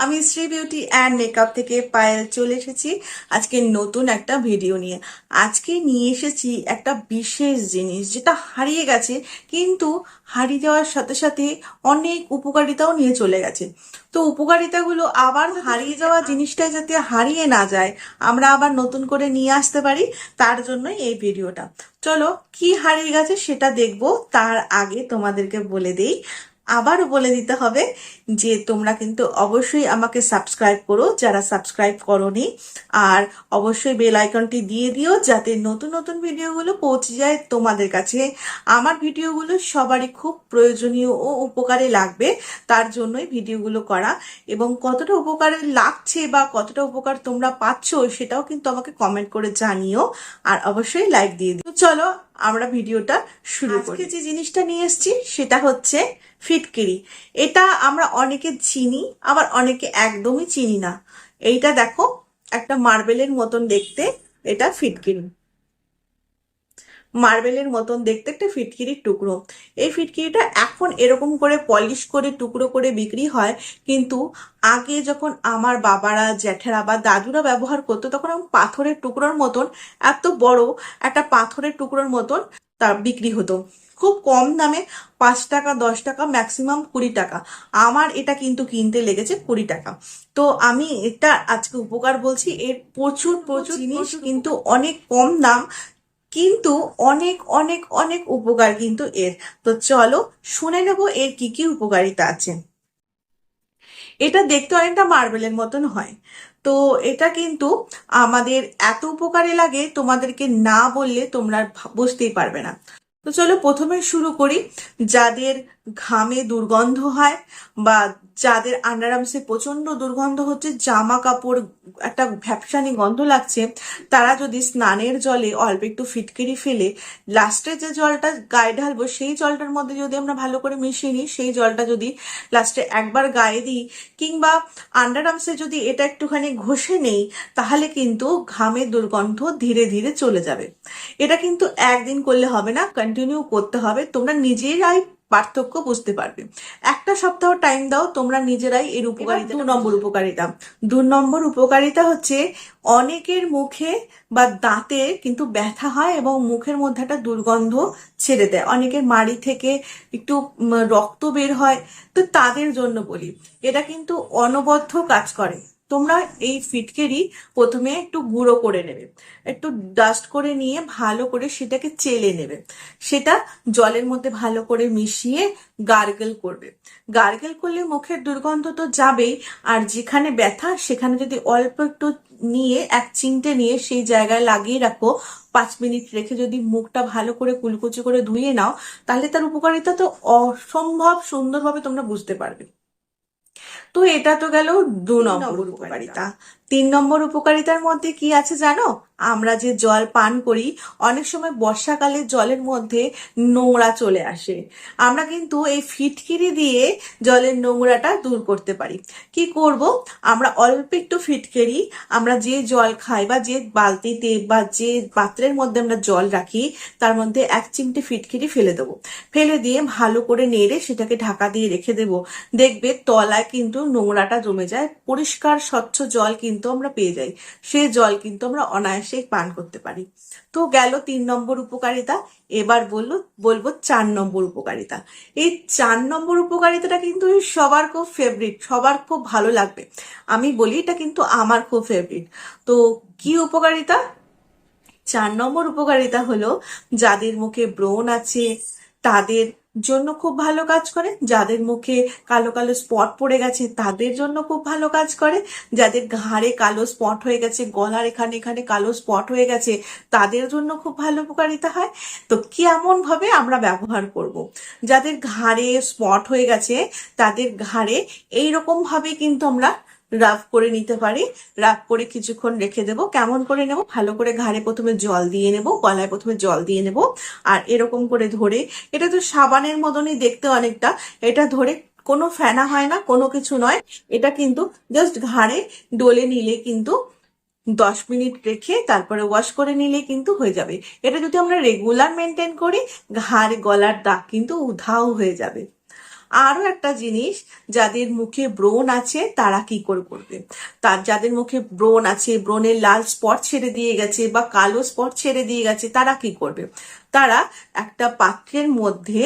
আমি Shri beauty and makeup থেকে পায়েল চলে এসেছি আজকে নতুন একটা ভিডিও নিয়ে। আজকে নিয়ে এসেছি একটা বিশেষ জিনিস যেটা হারিয়ে গেছে, কিন্তু হারিয়ে যাওয়ার সাথে সাথে অনেক উপকারিতাও নিয়ে চলে গেছে। তো উপকারিতাগুলো আবার হারিয়ে যাওয়া জিনিসটা যাতে হারিয়ে না যায়, আমরা আবার নতুন করে নিয়ে আসতে পারি, তার জন্যই এই ভিডিওটা। চলো কি হারিয়ে গেছে সেটা দেখবো। তার আগে তোমাদেরকে বলে দেই, আবারও বলে দিতে হবে যে তোমরা কিন্তু অবশ্যই আমাকে সাবস্ক্রাইব করো যারা সাবস্ক্রাইব করোনি, আর অবশ্যই বেল আইকনটি দিয়ে দিও যাতে নতুন নতুন ভিডিওগুলো পৌঁছে যায় তোমাদের কাছে। আমার ভিডিওগুলো সবারই খুব প্রয়োজনীয় ও উপকারে লাগবে, তার জন্যই ভিডিওগুলো করা। এবং কতটা উপকারে লাগছে বা কতটা উপকার তোমরা পাচ্ছ সেটাও কিন্তু আমাকে কমেন্ট করে জানিও, আর অবশ্যই লাইক দিয়ে দিও। চলো আমরা ভিডিওটা শুরু করি। আজকে যে জিনিসটা নিয়ে এসেছি সেটা হচ্ছে ফিটকিরি। এটা আমরা অনেকে চিনি, আবার অনেকে একদমই চিনি না। এইটা দেখো, একটা মার্বেলের মতন দেখতে, এটা ফিটকিরি। মার্বেলের মতন দেখতে একটা ফিটকিরির টুকরো। এই ফিটকিরিটা এখন এরকম করে পলিশ করে টুকরো করে বিক্রি হয়, কিন্তু আগে যখন আমার বাবারা, জ্যাঠারা বা দাদুরা ব্যবহার করতো তখন পাথরের টুকরোর মতন, এত বড় একটা পাথরের টুকরোর মতন তা বিক্রি হতো খুব কম দামে, 5 টাকা, 10 টাকা, ম্যাক্সিমাম 20 টাকা। আমার এটা কিন্তু কিনতে লেগেছে 20 টাকা। তো আমি এটা আজকে উপকার বলছি, এর প্রচুর প্রচুর জিনিস কিন্তু অনেক কম দাম, কিন্তু অনেক অনেক অনেক উপকার কিন্তু এর। তো চলো শুনে নেবো এর কি কি উপকারিতা আছে। এটা দেখতে অনেকটা মার্বেলের মতন হয়। তো এটা কিন্তু আমাদের এত উপকারে লাগে, তোমাদেরকে না বললে তোমরা বুঝতেই পারবে না। তো চলো প্রথমে শুরু করি। যাদের ঘামে দুর্গন্ধ হয়, বা যাদের আন্ডারআর্মসে প্রচন্ড দুর্গন্ধ হচ্ছে, জামা কাপড় একটা ভ্যাপসানি গন্ধ লাগছে, তারা যদি স্নানের জলে অল্প একটু ফিটকিরি ফেলে লাস্টে যে জলটা গায়ে ঢালবো সেই জলটার মধ্যে যদি আমরা ভালো করে মিশিয়ে নিই, সেই জলটা যদি লাস্টে একবার গায়ে দিই, কিংবা আন্ডারআর্মসে যদি এটা একটুখানি ঘষে নেই, তাহলে কিন্তু ঘামের দুর্গন্ধ ধীরে ধীরে চলে যাবে। এটা কিন্তু একদিন করলে হবে না, কন্টিনিউ করতে হবে, তোমরা নিজেরাই পার্থক্য বুঝতে পারবে। একটা সপ্তাহ টাইম দাও, তোমরা নিজেরাই এর উপকারিতা। 2 নম্বর উপকারিতা, 2 নম্বর উপকারিতা হচ্ছে অনেকের মুখে বা দাঁতে কিন্তু ব্যথা হয় এবং মুখের মধ্যে একটা দুর্গন্ধ ছেড়ে দেয়, অনেকের মাড়ি থেকে একটু রক্ত বের হয়। তো তাদের জন্য বলি, এটা কিন্তু অনবদ্য কাজ করে। তোমরা এই ফিটকেরি প্রথমে একটু গুঁড়ো করে নেবে, একটু ডাস্ট করে নিয়ে ভালো করে সেটাকে চেলে নেবে, সেটা জলের মধ্যে ভালো করে মিশিয়ে গার্গেল করবে। গার্গেল করলে মুখের দুর্গন্ধ তো যাবেই, আর যেখানে ব্যথা সেখানে যদি অল্প একটু নিয়ে, এক চিমটে নিয়ে সেই জায়গায় লাগিয়ে রাখো, 5 মিনিট রেখে যদি মুখটা ভালো করে কুলকুচি করে ধুয়ে নাও, তাহলে তার উপকারিতা তো অসম্ভব সুন্দরভাবে তোমরা বুঝতে পারবে। তো এটা তো গেল 2 নম্বর উপকারিতা। 3 নম্বর উপকারিতার মধ্যে কি আছে জানো? আমরা যে জল পান করি, অনেক সময় বর্ষাকালে জলের মধ্যে নোংরা চলে আসে। আমরা কিন্তু এই ফিটকিরি দিয়ে জলের নোংরাটা দূর করতে পারি। কি করব? আমরা অল্প একটু ফিটকিরি, আমরা যে জল খাই বা যে বালতিতে বা যে পাত্রের মধ্যে আমরা জল রাখি, তার মধ্যে 1 চিমটে ফিটকিরি ফেলে দেবো। ফেলে দিয়ে ভালো করে নেড়ে সেটাকে ঢাকা দিয়ে রেখে দেবো। দেখবে তলায় কিন্তু নোংরাটা জমে যায়, পরিষ্কার স্বচ্ছ জল কিন্তু আমরা পেয়ে যাই। সেই জল কিন্তু আমরা অনায়াসে পান করতে পারি। তো গেল 3 নম্বর উপকারিতা। এবার বলবো 4 নম্বর উপকারিতা। এই 4 নম্বর উপকারিতাটা কিন্তু সবার খুব ফেভারিট, সবার খুব ভালো লাগবে। আমি বলি এটা কিন্তু আমার খুব ফেভারিট। তো কি উপকারিতা? 4 নম্বর উপকারিতা হলো, যাদের মুখে ব্রণ আছে তাদের জন্য খুব ভালো কাজ করে, যাদের মুখে কালো কালো স্পট পড়ে গেছে তাদের জন্য খুব ভালো কাজ করে, যাদের ঘাড়ে কালো স্পট হয়ে গেছে, গলার এখানে এখানে কালো স্পট হয়ে গেছে, তাদের জন্য খুব ভালো উপকারিতা হয়। তো কেমন ভাবে আমরা ব্যবহার করব? যাদের ঘাড়ে স্পট হয়ে গেছে তাদের ঘাড়ে এইরকম ভাবে কিন্তু আমরা রাফ করে নিতে পারি। রাফ করে কিছুক্ষণ রেখে দেবো। কেমন করে নেব? ভালো করে ঘাড়ে প্রথমে জল দিয়ে নেব, গলায় প্রথমে জল দিয়ে নেব, আর এরকম করে ধরে, এটা তো সাবানের মতনই দেখতে অনেকটা, এটা ধরে, কোনো ফেনা হয় না, কোনো কিছু নয়, এটা কিন্তু জাস্ট ঘাড়ে ডলে নিলে কিন্তু 10 মিনিট রেখে তারপরে ওয়াশ করে নিলে কিন্তু হয়ে যাবে। এটা যদি আমরা রেগুলার মেনটেন করি, ঘাড় গলার দাগ কিন্তু উধাও হয়ে যাবে। আরো একটা জিনিস, যাদের মুখে ব্রণ আছে তারা কি করে করবে, তার যাদের মুখে ব্রণ আছে, ব্রণের লাল স্পট ছেড়ে দিয়ে গেছে বা কালো স্পট ছেড়ে দিয়ে গেছে, তারা কি করবে? তারা একটা পাত্রের মধ্যে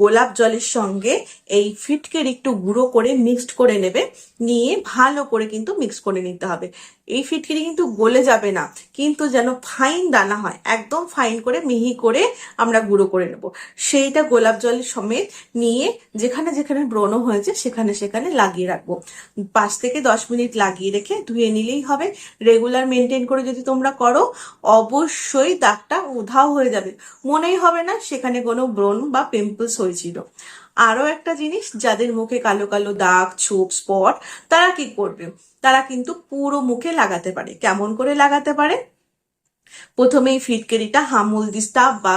গোলাপ জলের সঙ্গে এই ফিটকিরি একটু গুঁড়ো করে মিক্সড করে নেবে, নিয়ে ভালো করে কিন্তু মিক্স করে নিতে হবে। এই ফিটকিরি কিন্তু গলে যাবে না, কিন্তু যেন ফাইন দানা হয়, একদম ফাইন করে মিহি করে আমরা গুঁড়ো করে নেব। সেইটা গোলাপ জলের সমেত নিয়ে যেখানে যেখানে ব্রণ হয়েছে সেখানে সেখানে লাগিয়ে রাখবো। 5 থেকে 10 মিনিট লাগিয়ে রেখে ধুয়ে নিলেই হবে। রেগুলার মেনটেন করে যদি তোমরা করো, অবশ্যই দাগটা উধাও হয়ে যাবে, মনেই হবে না সেখানে কোনো ব্রণ বা পিম্পলস হয়েছিল। আরো একটা জিনিস, যাদের মুখে কালো কালো দাগ, ছোপ, স্পট, তারা কি করবে? তারা কিন্তু পুরো মুখে লাগাতে পারে। কেমন করে লাগাতে পারে? প্রথমেই ফিটকিরিটা হামুল দিস্তা বা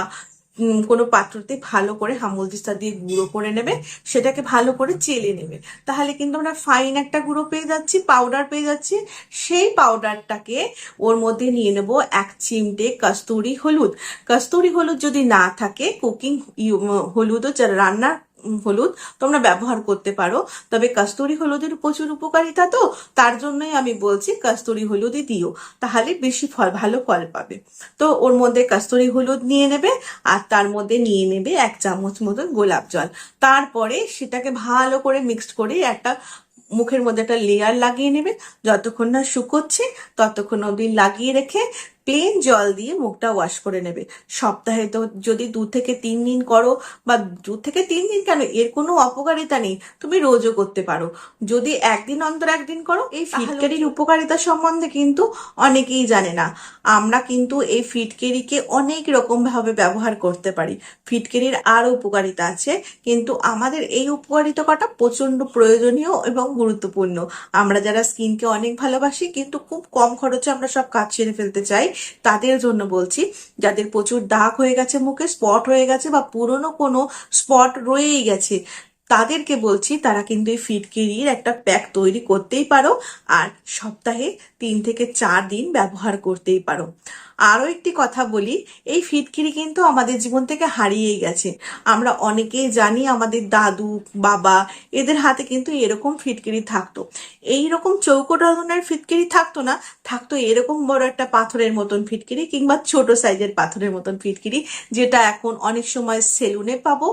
কোনো পাত্রতে ভালো করে হামুল দিস্তা দিয়ে গুঁড়ো করে নেবে, সেটাকে ভালো করে চেলে নেবে। তাহলে কিন্তু আমরা ফাইন একটা গুঁড়ো পেয়ে যাচ্ছি, পাউডার পেয়ে যাচ্ছি। সেই পাউডারটাকে ওর মধ্যে নিয়ে নেব 1 চিমটে কস্তুরি হলুদ। কস্তুরি হলুদ যদি না থাকে, কুকিং হলুদও, যারা রান্নার হলুদ তোমরা ব্যবহার করতে পারো, তবে কস্তুরি হলুদের প্রচুর উপকারিতা, তো তার জন্যই আমি বলছি কস্তুরি হলুদই দিও, তাহলে বেশি ভালো ফল পাবে। তো ওর মধ্যে কস্তুরি হলুদ নিয়ে নেবে, আর তার মধ্যে নিয়ে নেবে 1 চামচ মতো গোলাপ জল। তারপরে সেটাকে ভালো করে মিক্সড করে একটা মুখের মধ্যে একটা লেয়ার লাগিয়ে নেবে। যতক্ষণ না শুকোচ্ছে ততক্ষণ অবধি লাগিয়ে রেখে প্লেন জল দিয়ে মুখটা ওয়াশ করে নেবে। সপ্তাহে তো যদি 2 থেকে 3 দিন করো, বা 2 থেকে 3 দিন কেন, এর কোনো অপকারিতা নেই, তুমি রোজও করতে পারো। যদি একদিন অন্তর একদিন করো। এই ফিটকারির উপকারিতা সম্বন্ধে কিন্তু অনেকেই জানে না। আমরা কিন্তু এই ফিটকেরিকে অনেক রকম ভাবে ব্যবহার করতে পারি। ফিটকেরির আরো উপকারিতা আছে, কিন্তু আমাদের এই উপকারিতাটা প্রচন্ড প্রয়োজনীয় এবং গুরুত্বপূর্ণ। আমরা যারা স্কিনকে অনেক ভালোবাসি কিন্তু খুব কম খরচে আমরা সব কাজ সেরে ফেলতে চাই, তাদের জন্য বলছি। যাদের প্রচুর দাগ হয়ে গেছে, মুখে স্পট হয়ে গেছে, বা পুরনো কোনো স্পট রয়েই গেছে, তাদেরকে বলছি তারা কিন্তু এই ফিটকিরির একটা প্যাক তৈরি করতেই পারো, আর সপ্তাহে 3 থেকে 4 দিন ব্যবহার করতেই পারো। আরো একটি কথা বলি, এই ফিটকিরি কিন্তু আমাদের জীবন থেকে হারিয়েই গেছে। আমরা অনেকেই জানি আমাদের দাদু, বাবা, এদের হাতে কিন্তু এরকম ফিটকিরি থাকতো। এইরকম চৌকো ধরনের ফিটকিরি থাকতো না, থাকতো এরকম বড় একটা পাথরের মতন ফিটকিরি, কিংবা ছোট সাইজের পাথরের মতন ফিটকিরি, যেটা এখন অনেক সময় সেলুনে পাবো।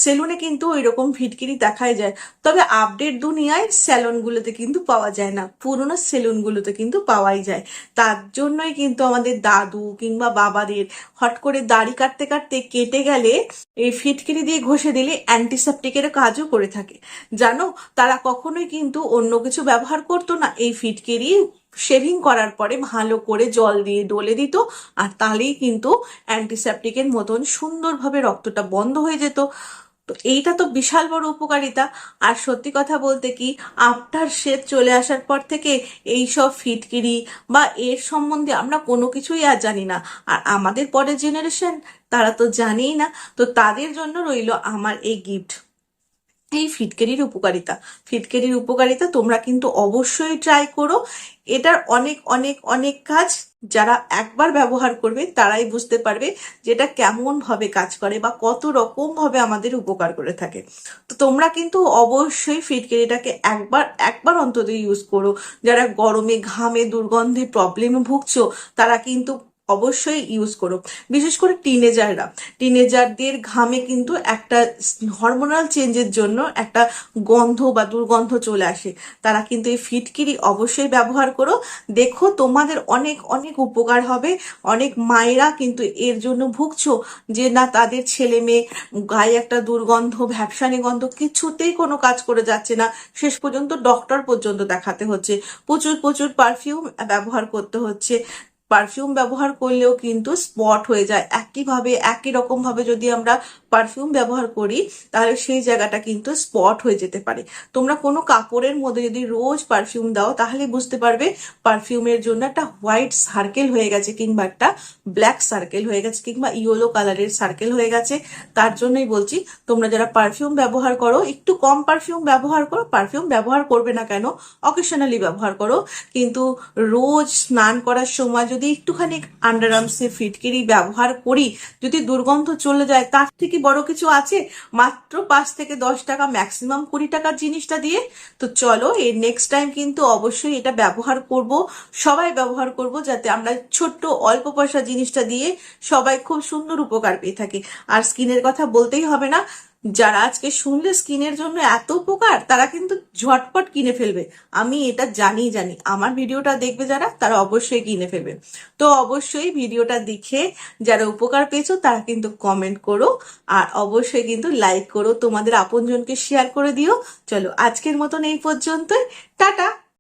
সেলুনে কিন্তু ওইরকম ফিটকিরি দেখাই যায়, তবে আপডেট দুনিয়ায় স্যালনগুলোতে কিন্তু পাওয়া যায় না, পুরোনো সেলুনগুলোতে কিন্তু পাওয়াই যায়। তার জন্যই কিন্তু আমাদের দাদু কিংবা বাবাদের হট করে দাড়ি কাটতে কাটতে কেটে গেলে এই ফিটকিরি দিয়ে ঘষে দিলে অ্যান্টিসেপটিকের কাজও করে থাকে। জানো, তারা কখনোই কিন্তু অন্য কিছু ব্যবহার করতো না, এই ফিটকিরি শেভিং করার পরে ভালো করে জল দিয়ে ডলে দিত, আর তাহলেই কিন্তু অ্যান্টিসেপটিকের মতন সুন্দরভাবে রক্তটা বন্ধ হয়ে যেত। তো এইটা তো বিশাল বড় উপকারিতা। আর সত্যি কথা বলতে কি, আফটার শেভ চলে আসার পর থেকে এই সব ফিটকিরি বা এর সম্বন্ধে আমরা কোনো কিছুই আর জানি না। আর আমাদের পরের জেনারেশন, তারা তো জানেই না। তো তাদের জন্য রইল আমার এই গিফট, এই ফিটকিরির উপকারিতা। ফিটকিরির উপকারিতা তোমরা কিন্তু অবশ্যই ট্রাই করো। এটার অনেক অনেক অনেক কাজ, যারা একবার ব্যবহার করবে তারাই বুঝতে পারবে যেটা কেমন ভাবে কাজ করে বা কত রকম ভাবে আমাদের উপকার করে থাকে। তো তোমরা কিন্তু অবশ্যই ফিটকিরিটাকে একবার একবার অন্তত ইউজ করো। যারা গরমে ঘামে দুর্গন্ধে প্রবলেমে ভুগছো, তারা কিন্তু অবশ্যই ইউজ করো। বিশেষ করে টিনেজারদের ঘামে কিন্তু একটা হরমোনাল চেঞ্জের জন্য একটা গন্ধ বা দুর্গন্ধ চলে আসে। তারা কিন্তু এই ফিটকিরি অবশ্যই ব্যবহার করো, দেখো তোমাদের অনেক অনেক উপকার হবে। অনেক মায়েরা কিন্তু এর জন্য ভুগছো যে না, তাদের ছেলে মেয়ে গায়ে একটা দুর্গন্ধ, ভ্যাপসানি গন্ধ, কিছুতেই কোনো কাজ করে যাচ্ছে না, শেষ পর্যন্ত ডক্টর পর্যন্ত দেখাতে হচ্ছে, প্রচুর প্রচুর পারফিউম ব্যবহার করতে হচ্ছে। পারফিউম ব্যবহার করলেও কিন্তু স্পট হয়ে যায়। একইভাবে একই রকম ভাবে যদি আমরা পারফিউম ব্যবহার করি, তাহলে সেই জায়গাটা কিন্তু স্পট হয়ে যেতে পারে। তোমরা কোনো কাপড়ের মধ্যে যদি রোজ পারফিউম দাও, তাহলে বুঝতে পারবে পারফিউমের জন্য একটা হোয়াইট সার্কেল হয়ে গেছে, কিংবা একটা ব্ল্যাক সার্কেল হয়ে গেছে, কিংবা ইয়েলো কালারের সার্কেল হয়ে গেছে। তার জন্যই বলছি, তোমরা যারা পারফিউম ব্যবহার করো, একটু কম পারফিউম ব্যবহার করো। পারফিউম ব্যবহার করবে না কেন, অকেশনালি ব্যবহার করো, কিন্তু রোজ স্নান করার সময় যদি একটুখানি আন্ডার আর্মসে ফিটকিরি ব্যবহার করি, যদি দুর্গন্ধ চলে যায়, তার থেকে বড় কিছু আছে মাত্র 5 থেকে 10 টাকা, ম্যাক্সিমাম 20 টাকার জিনিসটা দিয়ে। তো চলো এর নেক্সট টাইম কিন্তু অবশ্যই এটা ব্যবহার করব, সবাই ব্যবহার করব, যাতে আমরা ছোট্ট অল্প পয়সা জিনিসটা দিয়ে সবাই খুব সুন্দর উপকার পেয়ে থাকি। আর স্কিনের কথা বলতেই হবে না, যারা আজকে শুনলে স্কিনের জন্য এত উপকার তারা কিন্তু ঝটপট কিনে ফেলবে। আমি এটা জানি আমার ভিডিওটা দেখবে যারা, তারা অবশ্যই কিনে ফেলবে। তো অবশ্যই ভিডিওটা দেখে যারা উপকার পেয়েছো তারা কিন্তু কমেন্ট করো, আর অবশ্যই কিন্তু লাইক করো, তোমাদের আপনজনকে শেয়ার করে দিও। চলো আজকের মতন এই পর্যন্তই, টাটা।